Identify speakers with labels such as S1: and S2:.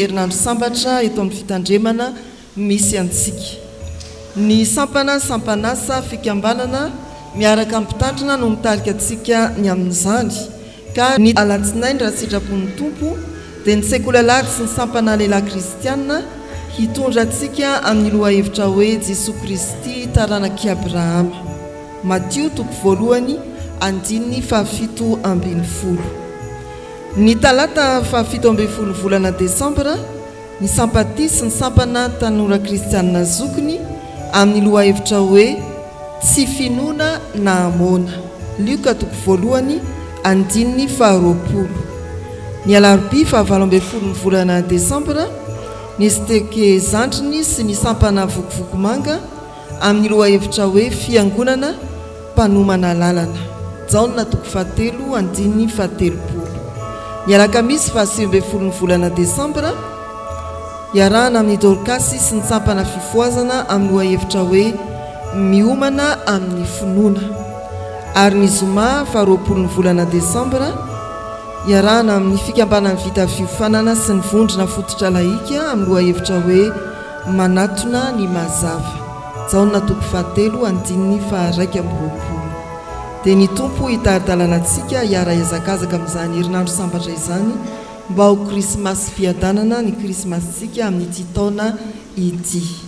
S1: herinandro sambatra eto amin'ny fitandremana misy antsika. Ny sampana sampanasa fikambanana miaraka amin'ny mpitandrina no mitarika antsika ny amin'izany. Ka ny alatsinainy raha sitrapon'ny tompo dia ny sekoly alahady sy ny sampana lehilahy kristianina hitondra antsika amin'ny lohahevitra hoe Jesosy Kristy taranaky Abrahama. Matthieu 2:7-7. Ny talata 7 volana Desambra ny sampaty sy ny sampana tanora kristianina zokiny amin'ny lohahevitra hoe tsy finoana na amona. Luka 2:20. Ny alarobia 9 volana Desambra ny steke zandriny sy ny sampana vokovokomanga amin'ny lohahevitra hoe fiangonana mpanomana lalana. Jaona 7:7. Ny alakamisy 9 volana Desambra iarahana amin'ny Dorcasy sy ny sampana fifoazana amin'ny lohahevitra hoe miomana amin'ny finoana. Ary ny zoma 20 volana Desambra iarahana amin'ny fikambanana vita fiofanana sy ny vondrona fototra laika amin'ny lohahevitra hoe manatona ny mazava. Jaona 7:1. Dia ny tompo hitaridalana antsika hiara-hazakazaka amin'izany herinandro sambatra izany mba ho krismasy fiadanana ny krismasintsika amin'ity taona ity.